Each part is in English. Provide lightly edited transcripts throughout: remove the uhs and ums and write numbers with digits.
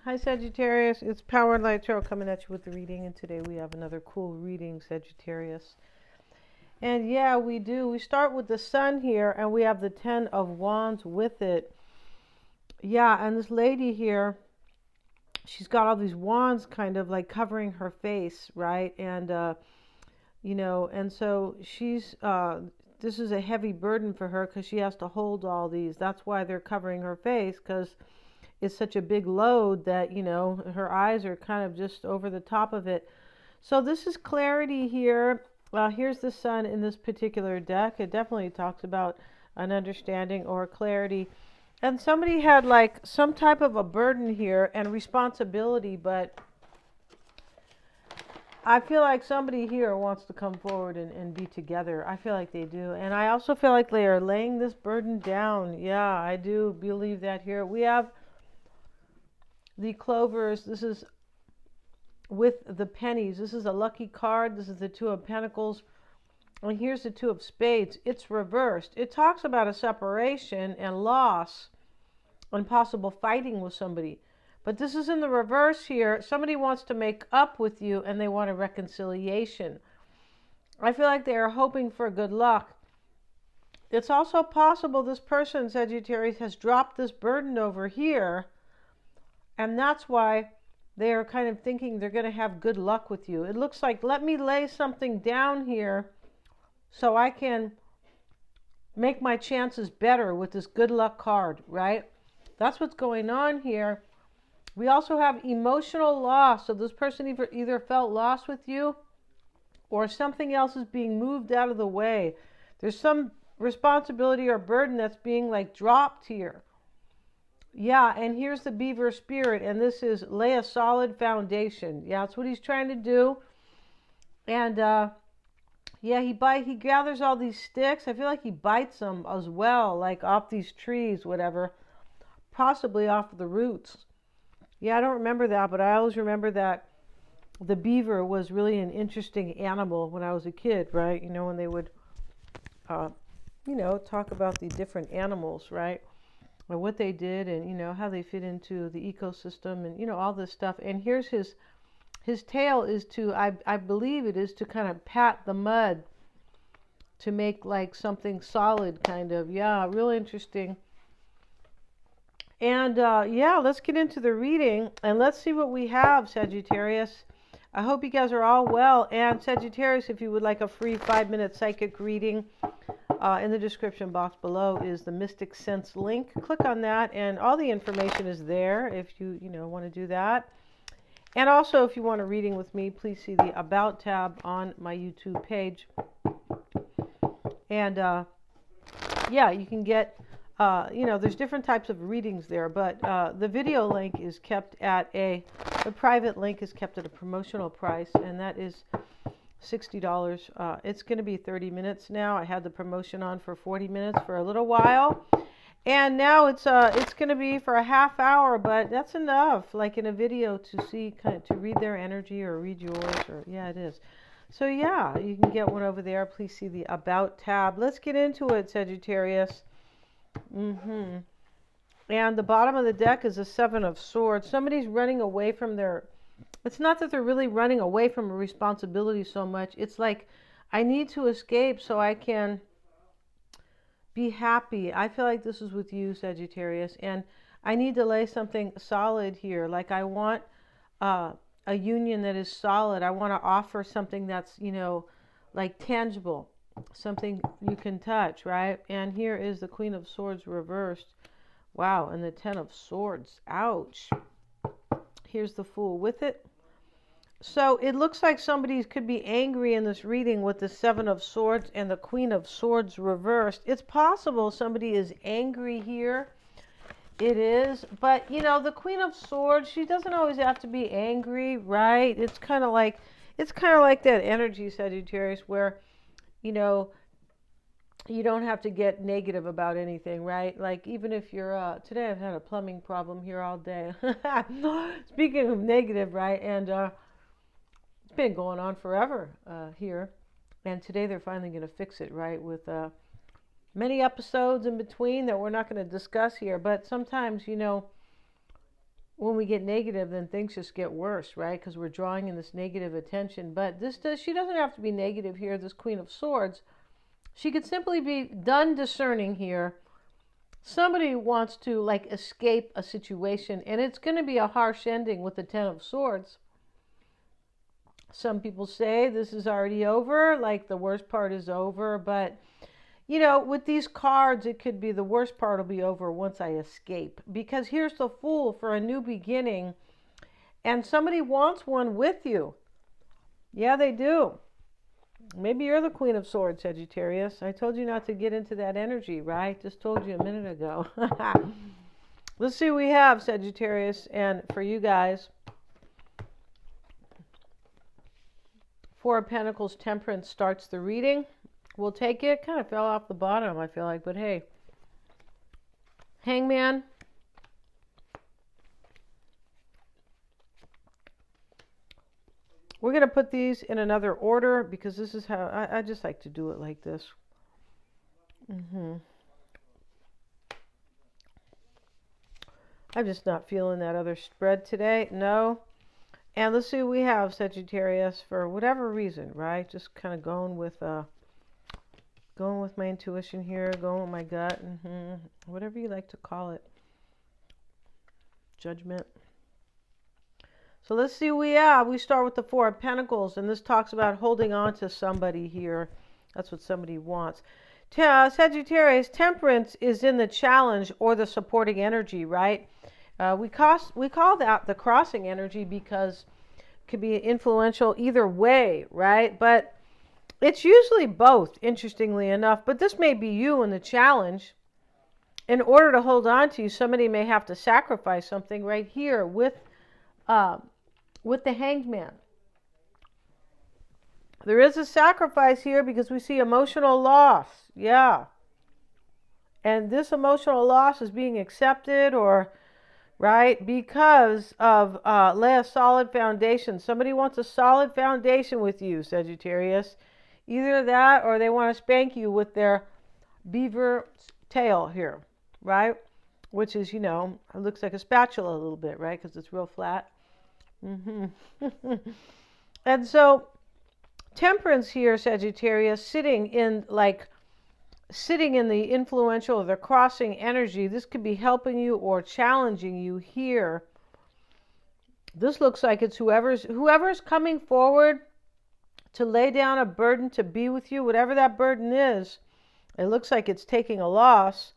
Hi Sagittarius, it's Power and Light Tarot coming at you with the reading, and today we have another cool reading, Sagittarius. And yeah, we do. We start with the Sun here, and we have the Ten of Wands with it. Yeah, and this lady here, she's got all these wands kind of like covering her face, right? And, and so this is a heavy burden for her because she has to hold all these. That's why they're covering her face, because is such a big load that, her eyes are kind of just over the top of it. So this is clarity here. Here's the Sun in this particular deck. It definitely talks about an understanding or clarity. And somebody had like some type of a burden here and responsibility, but I feel like somebody here wants to come forward and be together. I feel like they do. And I also feel like they are laying this burden down. Yeah, I do believe that here. We have the clovers. This is with the pennies. This is a lucky card. This is the Two of Pentacles. And here's the Two of Spades. It's reversed. It talks about a separation and loss and possible fighting with somebody. But this is in the reverse here. Somebody wants to make up with you and they want a reconciliation. I feel like they are hoping for good luck. It's also possible this person, Sagittarius, has dropped this burden over here. And that's why they are kind of thinking they're going to have good luck with you. It looks like, let me lay something down here so I can make my chances better with this good luck card, right? That's what's going on here. We also have emotional loss. So this person either felt lost with you or something else is being moved out of the way. There's some responsibility or burden that's being like dropped here. Yeah, and here's the beaver spirit, and this is lay a solid foundation. Yeah, that's what he's trying to do. And yeah, he gathers all these sticks. I feel like he bites them as well, like off these trees, whatever, possibly off of the roots. Yeah, I don't remember that, but I always remember that the beaver was really an interesting animal when I was a kid, right? When they would, talk about the different animals, right? Or what they did and, how they fit into the ecosystem and, all this stuff. And here's his tail is to, I believe it is to kind of pat the mud to make like something solid kind of. Yeah, real interesting. And yeah, let's get into the reading and let's see what we have, Sagittarius. I hope you guys are all well. And Sagittarius, if you would like a free 5-minute psychic reading, in the description box below is the Mystic Sense link. Click on that and all the information is there if you want to do that. And also if you want a reading with me, please see the About tab on my YouTube page. And yeah, you can get there's different types of readings there, but the video link is kept at the private link is kept at a promotional price, and that is $60. It's going to be 30 minutes now. I had the promotion on for 40 minutes for a little while, and now it's going to be for a half hour, but that's enough, like in a video, to see to read their energy or read yours, or yeah, it is. So yeah, you can get one over there. Please see the About tab. Let's get into it, Sagittarius. And the bottom of the deck is a Seven of Swords. Somebody's running away from their... It's not that they're really running away from a responsibility so much. It's like, I need to escape so I can be happy. I feel like this is with you, Sagittarius. And I need to lay something solid here. Like I want a union that is solid. I want to offer something that's, like tangible. Something you can touch, right? And here is the Queen of Swords reversed. Wow, and the Ten of Swords. Ouch. Here's the Fool with it. So it looks like somebody could be angry in this reading with the Seven of Swords and the Queen of Swords reversed. It's possible somebody is angry here. It is. But, the Queen of Swords, she doesn't always have to be angry, right? It's kind of like that energy, Sagittarius, where, you don't have to get negative about anything, right? Like even if you're, today I've had a plumbing problem here all day. Speaking of negative, right? And it's been going on forever here. And today they're finally going to fix it, right? With many episodes in between that we're not going to discuss here. But sometimes, when we get negative, then things just get worse, right? Because we're drawing in this negative attention. But she doesn't have to be negative here, this Queen of Swords. She could simply be done discerning here. Somebody wants to like escape a situation, and it's going to be a harsh ending with the Ten of Swords. Some people say this is already over, like the worst part is over, but you know, with these cards, it could be the worst part will be over once I escape. Because here's the Fool for a new beginning, and somebody wants one with you. Yeah, they do. Maybe you're the Queen of Swords, Sagittarius. I told you not to get into that energy, right? Just told you a minute ago. Let's see what we have, Sagittarius, and for you guys. Four of Pentacles, Temperance starts the reading. We'll take it. Kind of fell off the bottom, I feel like, but hey. Hangman. We're going to put these in another order because this is how I just like to do it like this. I'm just not feeling that other spread today. No. And let's see what we have, Sagittarius, for whatever reason, right? Just kind of going with my intuition here, going with my gut, whatever you like to call it. Judgment. So let's see what we have. We start with the Four of Pentacles, and this talks about holding on to somebody here. That's what somebody wants. Sagittarius, Temperance is in the challenge or the supporting energy, right? We call that the crossing energy because it could be influential either way, right? But it's usually both, interestingly enough. But this may be you in the challenge. In order to hold on to you, somebody may have to sacrifice something right here with the Hangman. There is a sacrifice here because we see emotional loss. Yeah. And this emotional loss is being accepted or... right? Because of lay a solid foundation. Somebody wants a solid foundation with you, Sagittarius. Either that or they want to spank you with their beaver tail here, right? Which is, you know, it looks like a spatula a little bit, right? Because it's real flat. And so Temperance here, Sagittarius, sitting in the influential or the crossing energy. This could be helping you or challenging you here. This looks like it's whoever's coming forward to lay down a burden to be with you, whatever that burden is. It looks like it's taking a loss,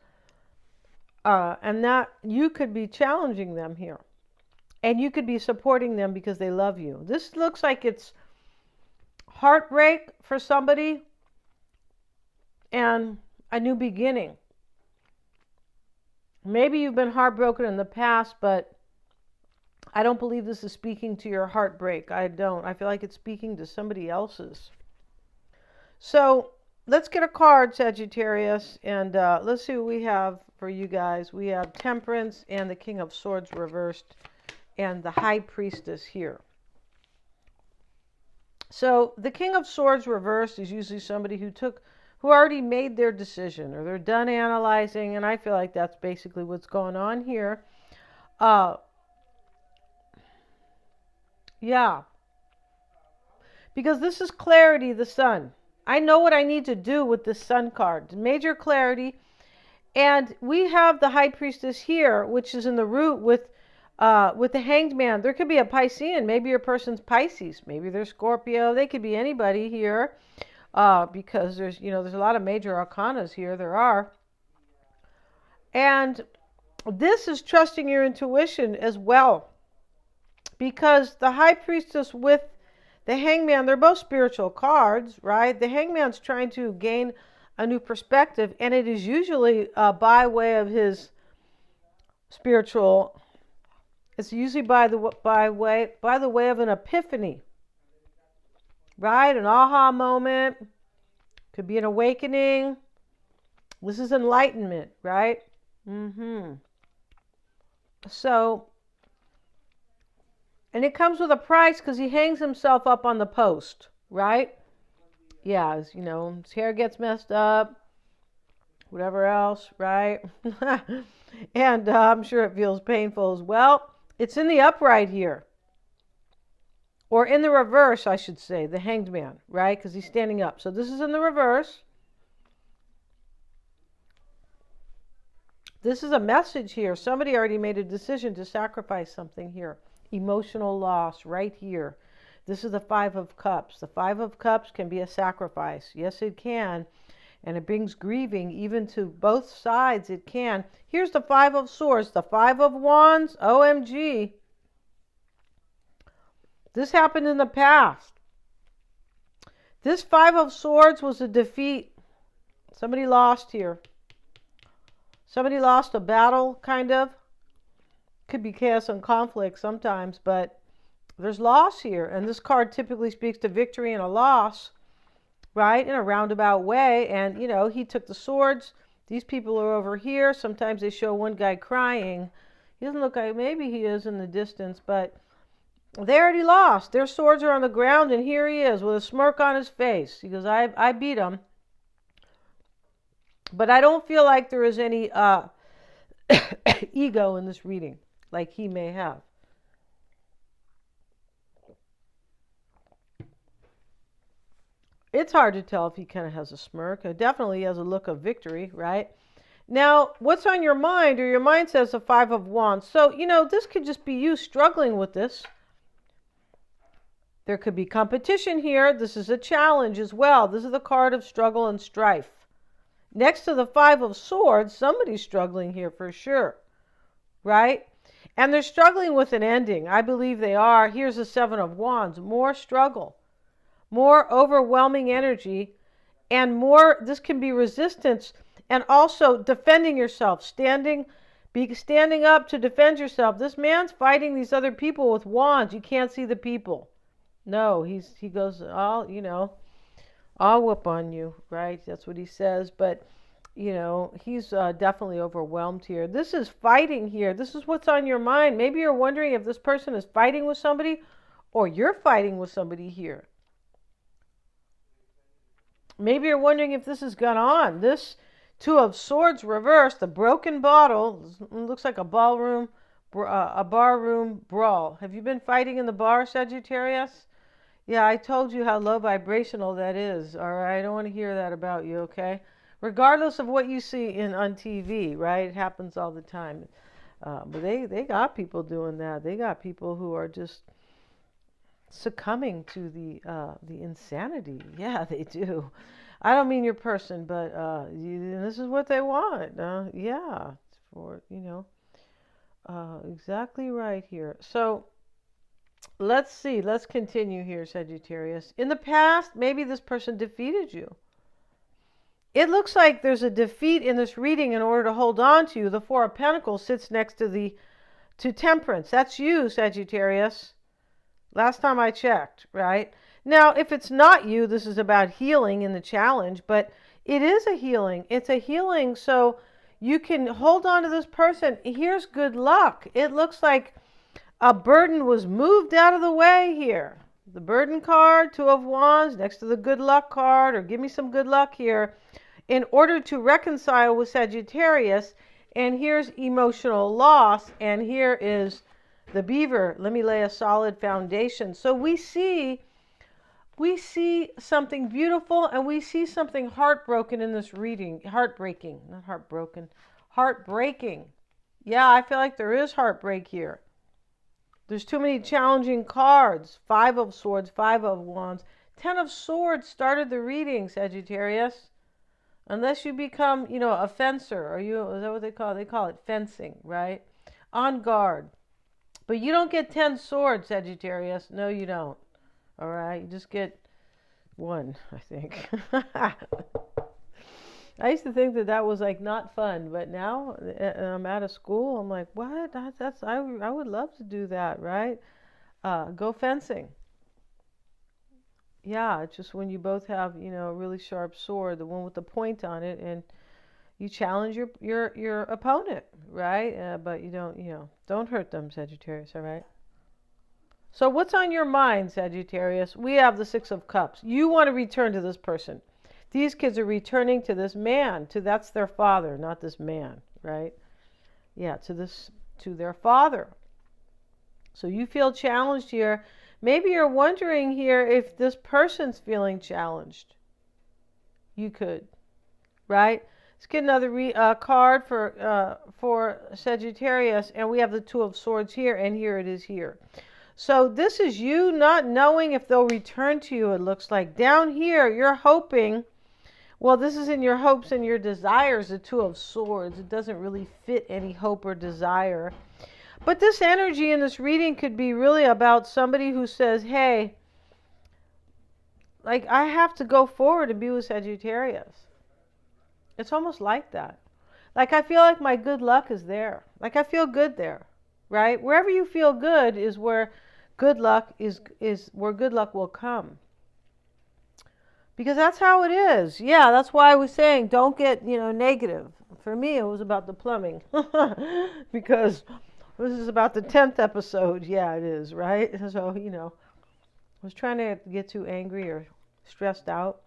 and that you could be challenging them here, and you could be supporting them because they love you. This looks like it's heartbreak for somebody and a new beginning. Maybe you've been heartbroken in the past, but I don't believe this is speaking to your heartbreak. I don't. I feel like it's speaking to somebody else's. So let's get a card, Sagittarius, and let's see what we have for you guys. We have Temperance and the King of Swords reversed and the High Priestess here. So the King of Swords reversed is usually somebody who already made their decision, or they're done analyzing, and I feel like that's basically what's going on here. Yeah. Because this is clarity, the Sun. I know what I need to do with this Sun card. Major clarity. And we have the High Priestess here, which is in the root with the Hanged Man. There could be a Piscean. Maybe your person's Pisces. Maybe they're Scorpio. They could be anybody here. Because there's a lot of major arcanas here. There are. And this is trusting your intuition as well. Because the High Priestess with the Hangman, they're both spiritual cards, right? The Hangman's trying to gain a new perspective, and it is usually by way of his spiritual. It's usually by the way of an epiphany, right? An aha moment. Could be an awakening. This is enlightenment, right? So, and it comes with a price because he hangs himself up on the post, right? Yeah, his hair gets messed up, whatever else, right? And I'm sure it feels painful as well. It's in the upright here. Or in the reverse, I should say, the Hanged Man, right? Because he's standing up. So this is in the reverse. This is a message here. Somebody already made a decision to sacrifice something here. Emotional loss right here. This is the Five of Cups. The Five of Cups can be a sacrifice. Yes, it can. And it brings grieving even to both sides. It can. Here's the Five of Swords. The Five of Wands. OMG. This happened in the past. This Five of Swords was a defeat. Somebody lost here. Somebody lost a battle, kind of. Could be chaos and conflict sometimes, but there's loss here. And this card typically speaks to victory and a loss, right? In a roundabout way. And, you know, he took the swords. These people are over here. Sometimes they show one guy crying. He doesn't look like, maybe he is in the distance, but they already lost. Their swords are on the ground, and here he is with a smirk on his face. He goes, I beat him. But I don't feel like there is any ego in this reading, like he may have. It's hard to tell if he kind of has a smirk. It definitely has a look of victory, right? Now, what's on your mind? Or your mind says the Five of Wands. So, you know, this could just be you struggling with this. There could be competition here. This is a challenge as well. This is the card of struggle and strife. Next to the Five of Swords, somebody's struggling here for sure, right? And they're struggling with an ending. I believe they are. Here's the Seven of Wands. More struggle, more overwhelming energy, and more, this can be resistance, and also defending yourself, standing up to defend yourself. This man's fighting these other people with wands. You can't see the people. No, he goes, I'll whoop on you, right? That's what he says. But, you know, he's definitely overwhelmed here. This is fighting here. This is what's on your mind. Maybe you're wondering if this person is fighting with somebody or you're fighting with somebody here. Maybe you're wondering if this has gone on. This Two of Swords reversed, the broken bottle. Looks like a barroom brawl. Have you been fighting in the bar, Sagittarius? Yeah, I told you how low vibrational that is. All right, I don't want to hear that about you, okay? Regardless of what you see on TV, right? It happens all the time. But they got people doing that. They got people who are just succumbing to the insanity. Yeah, they do. I don't mean your person, but this is what they want. Yeah, for exactly right here. So let's see. Let's continue here, Sagittarius. In the past, maybe this person defeated you. It looks like there's a defeat in this reading in order to hold on to you. The Four of Pentacles sits next to Temperance. That's you, Sagittarius. Last time I checked, right? Now, if it's not you, this is about healing in the challenge, but it is a healing. It's a healing so you can hold on to this person. Here's good luck. It looks like a burden was moved out of the way here. The burden card, Two of Wands, next to the good luck card, or give me some good luck here, in order to reconcile with Sagittarius. And here's emotional loss, and here is the beaver. Let me lay a solid foundation. So we see something beautiful, and we see something heartbroken in this reading. Heartbreaking, not heartbroken. Heartbreaking. Yeah, I feel like there is heartbreak here. There's too many challenging cards. Five of Swords, Five of Wands. 10 of Swords started the reading, Sagittarius. Unless you become, a fencer. Is that what they call it? They call it fencing, right? On guard. But you don't get 10 swords, Sagittarius. No, you don't. All right? You just get one, I think. I used to think that was like not fun, but now I'm out of school. I'm like, what? I would love to do that, right? Go fencing. Yeah, it's just when you both have, a really sharp sword, the one with the point on it, and you challenge your opponent, right? But you don't hurt them, Sagittarius, all right? So what's on your mind, Sagittarius? We have the Six of Cups. You want to return to this person. These kids are returning to this man. That's their father, not this man, right? Yeah, to their father. So you feel challenged here. Maybe you're wondering here if this person's feeling challenged. You could, right? Let's get another card for Sagittarius, and we have the Two of Swords here, and here it is here. So this is you not knowing if they'll return to you, it looks like. Down here, you're hoping, well, this is in your hopes and your desires, the Two of Swords. It doesn't really fit any hope or desire. But this energy in this reading could be really about somebody who says, hey, like, I have to go forward and be with Sagittarius. It's almost like that. Like, I feel like my good luck is there. Like, I feel good there, right? Wherever you feel good is where good luck is where good luck will come. Because that's how it is. Yeah, that's why I was saying don't get, negative. For me, it was about the plumbing. Because this is about the 10th episode. Yeah, it is, right? So, I was trying to get too angry or stressed out.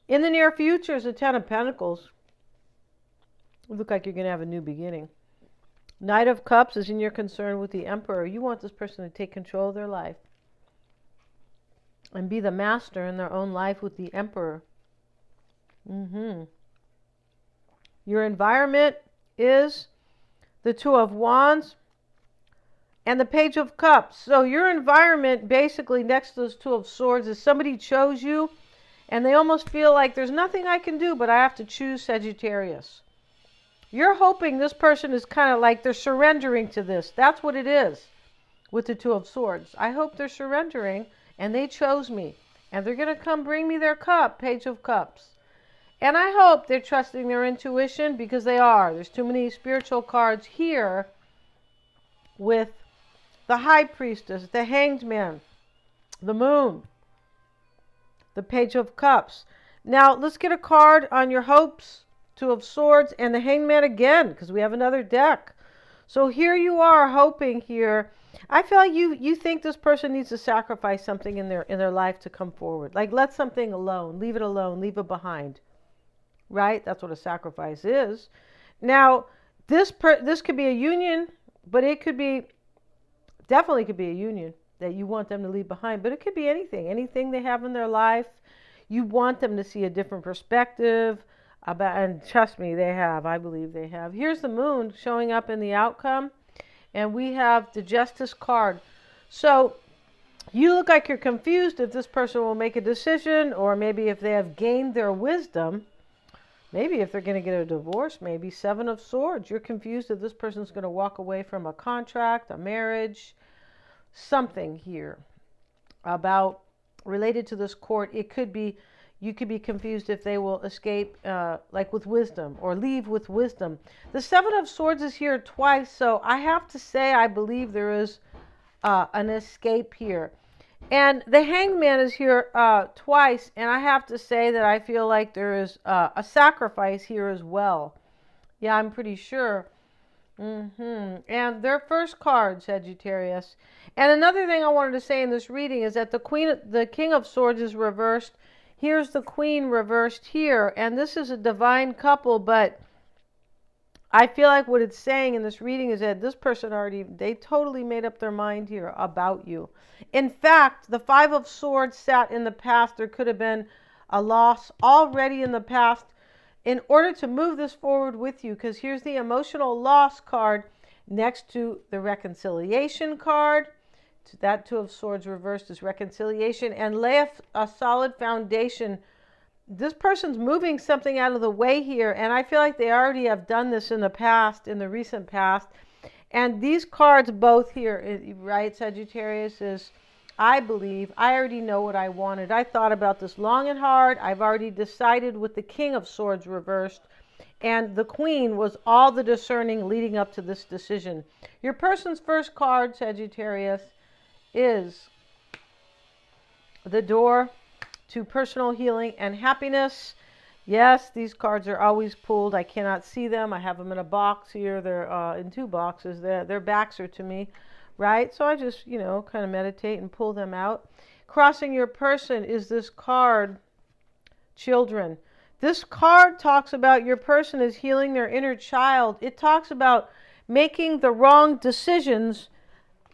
In the near future is the Ten of Pentacles. You look like you're going to have a new beginning. Knight of Cups is in your concern with the Emperor. You want this person to take control of their life and be the master in their own life with the Emperor. Your environment is the Two of Wands and the Page of Cups. So your environment, basically next to those Two of Swords, is somebody chose you and they almost feel like there's nothing I can do, but I have to choose Sagittarius. You're hoping this person is kind of like they're surrendering to this. That's what it is with the Two of Swords. I hope they're surrendering and they chose me. And they're going to come bring me their cup, Page of Cups. And I hope they're trusting their intuition, because they are. There's too many spiritual cards here with the High Priestess, the Hanged Man, the Moon, the Page of Cups. Now, let's get a card on your hopes, Two of Swords, and the Hanged Man again, because we have another deck. So here you are hoping here. I feel like you think this person needs to sacrifice something in their life to come forward. Like, let something alone, leave it behind. Right? That's what a sacrifice is. Now, this could be a union, but it could be, definitely could be a union that you want them to leave behind. But it could be anything they have in their life. You want them to see a different perspective about, and trust me, they have. I believe they have. Here's the Moon showing up in the outcome, and we have the Justice card. So you look like you're confused if this person will make a decision, or maybe if they have gained their wisdom. Maybe if they're going to get a divorce, maybe Seven of Swords. You're confused if this person's going to walk away from a contract, a marriage, something here about related to this court. It could be, you could be confused if they will escape like with wisdom or leave with wisdom. The Seven of Swords is here twice, so I have to say I believe there is an escape here. And the Hanged Man is here twice, and I have to say that I feel like there is a sacrifice here as well. Yeah, I'm pretty sure. And their first card, Sagittarius. And another thing I wanted to say in this reading is that the King of Swords is reversed. Here's the Queen reversed here, and this is a divine couple, but I feel like what it's saying in this reading is that this person they totally made up their mind here about you. In fact, the Five of Swords sat in the past. There could have been a loss already in the past in order to move this forward with you, because here's the emotional loss card next to the reconciliation card. That Two of Swords reversed is reconciliation, and lay a solid foundation. This person's moving something out of the way here, and I feel like they already have done this in the past, in the recent past. And these cards both here, right, Sagittarius, is, I believe, I already know what I wanted. I thought about this long and hard. I've already decided with the King of Swords reversed, and the Queen was all the discerning leading up to this decision. Your person's first card, Sagittarius, is the Door to personal healing and happiness. Yes, these cards are always pulled. I cannot see them. I have them in a box here. They're in two boxes. Their backs are to me, right? So I just, kind of meditate and pull them out. Crossing your person is this card, Children. This card talks about your person is healing their inner child. It talks about making the wrong decisions,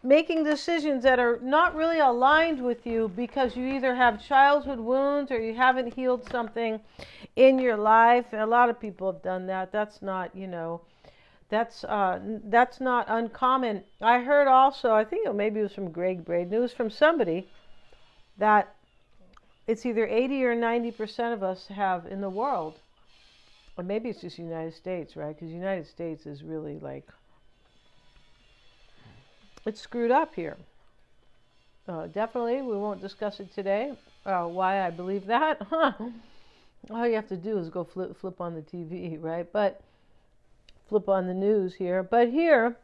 making decisions that are not really aligned with you because you either have childhood wounds or you haven't healed something in your life. And a lot of people have done that. That's not, that's not uncommon. I heard also, I think maybe it was from Greg Braden, it was from somebody, that it's either 80 or 90% of us have in the world, or maybe it's just the United States, right? Because the United States is really like, it's screwed up here. Definitely, we won't discuss it today, why I believe that. All you have to do is go flip on the TV, right? But flip on the news here. But here,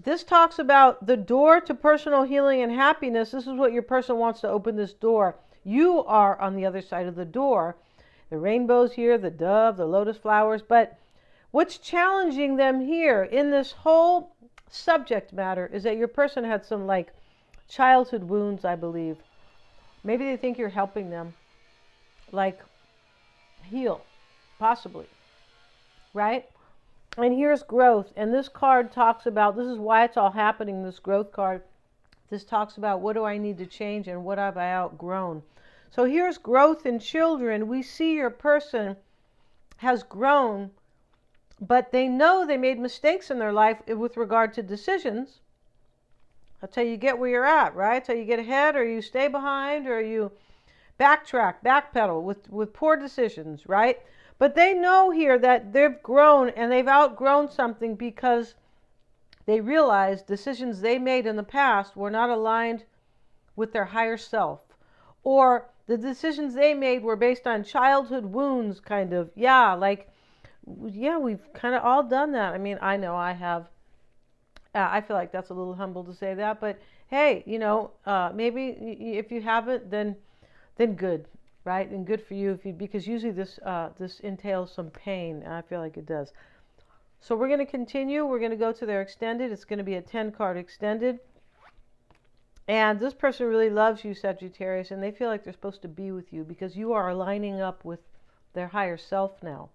this talks about the door to personal healing and happiness. This is what your person wants to open this door. You are on the other side of the door. The rainbow's here, the dove, the lotus flowers. But what's challenging them here in this whole subject matter is that your person had some like childhood wounds, I believe. Maybe they think you're helping them like heal, possibly, right? And here's growth. And this card talks about, this is why it's all happening, this growth card. This talks about what do I need to change and what have I outgrown. So here's growth in children. We see your person has grown, but they know they made mistakes in their life with regard to decisions. That's how you get where you're at, right? That's how you get ahead, or you stay behind, or you backtrack, backpedal with poor decisions, right? But they know here that they've grown and they've outgrown something because they realize decisions they made in the past were not aligned with their higher self. Or the decisions they made were based on childhood wounds, kind of. Yeah, we've kind of all done that. I mean, I know I have. I feel like that's a little humble to say that. But hey, maybe if you haven't, then good. Right? And good for you, because usually this entails some pain, and I feel like it does. So we're going to continue. We're going to go to their extended. It's going to be a 10-card extended. And this person really loves you, Sagittarius, and they feel like they're supposed to be with you because you are aligning up with their higher self now.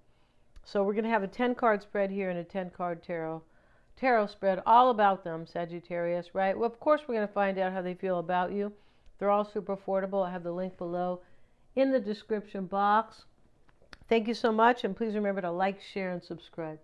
So we're going to have a 10-card spread here and a 10-card tarot spread all about them, Sagittarius, right? Well, of course, we're going to find out how they feel about you. They're all super affordable. I have the link below in the description box. Thank you so much, and please remember to like, share, and subscribe.